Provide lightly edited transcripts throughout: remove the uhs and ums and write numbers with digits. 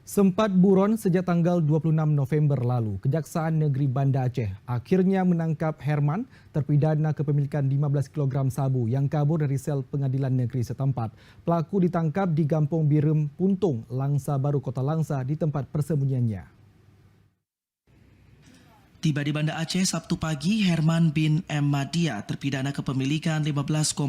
Sempat buron sejak tanggal 26 November lalu, Kejaksaan Negeri Banda Aceh akhirnya menangkap Herman, terpidana kepemilikan 15 kg sabu yang kabur dari sel pengadilan negeri setempat. Pelaku ditangkap di Kampung Birem Puntung, Langsa Baru, Kota Langsa di tempat persembunyiannya. Tiba di Banda Aceh Sabtu pagi, Herman bin M. Madia, terpidana kepemilikan 15,5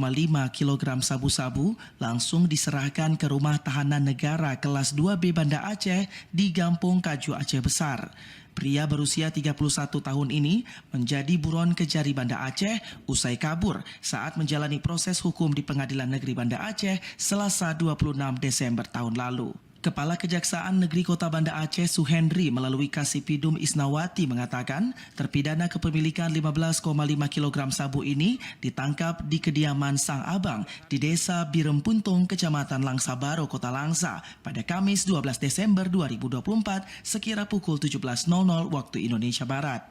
kg sabu-sabu, langsung diserahkan ke rumah tahanan negara kelas 2B Banda Aceh di Gampung Kaju Aceh Besar. Pria berusia 31 tahun ini menjadi buron Kejari Banda Aceh usai kabur saat menjalani proses hukum di Pengadilan Negeri Banda Aceh Selasa 26 Desember tahun lalu. Kepala Kejaksaan Negeri Kota Banda Aceh Suhendri melalui Kasipidum Isnawati mengatakan terpidana kepemilikan 15,5 kg sabu ini ditangkap di kediaman sang abang di Desa Birem Puntung, Kecamatan Langsa Baru, Kota Langsa pada Kamis 12 Desember 2024 sekira pukul 17.00 waktu Indonesia Barat.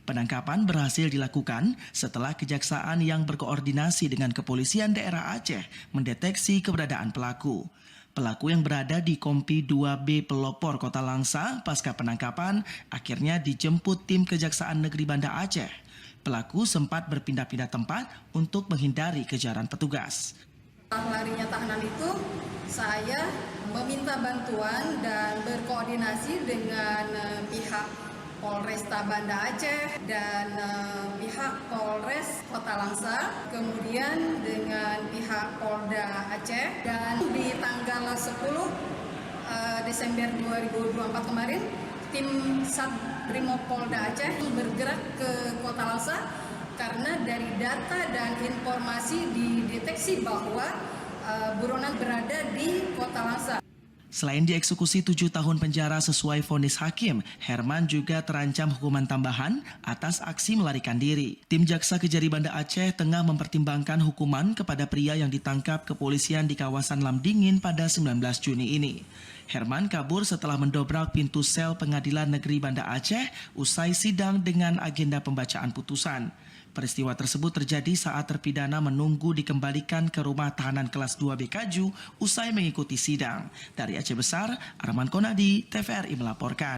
Penangkapan berhasil dilakukan setelah Kejaksaan yang berkoordinasi dengan Kepolisian Daerah Aceh mendeteksi keberadaan pelaku. Pelaku yang berada di Kompi 2B Pelopor, Kota Langsa, pasca penangkapan akhirnya dijemput tim Kejaksaan Negeri Banda Aceh. Pelaku sempat berpindah-pindah tempat untuk menghindari kejaran petugas. Larinya tahanan itu, saya meminta bantuan dan berkoordinasi dengan pihak Polresta Banda Aceh dan pihak Polres Kota Langsa, kemudian dengan pihak Polda Aceh, dan di tanggal 10 Desember 2024 kemarin, tim Satrimo Polda Aceh bergerak ke Kota Langsa karena dari data dan informasi dideteksi bahwa buronan berada di Kota Langsa. Selain dieksekusi 7 tahun penjara sesuai vonis hakim, Herman juga terancam hukuman tambahan atas aksi melarikan diri. Tim Jaksa Kejari Banda Aceh tengah mempertimbangkan hukuman kepada pria yang ditangkap kepolisian di kawasan Lamdingin pada 19 Juni ini. Herman kabur setelah mendobrak pintu sel Pengadilan Negeri Banda Aceh usai sidang dengan agenda pembacaan putusan. Peristiwa tersebut terjadi saat terpidana menunggu dikembalikan ke rumah tahanan kelas 2B Kaju usai mengikuti sidang. Dari Aceh Besar, Arman Konadi, TVRI melaporkan.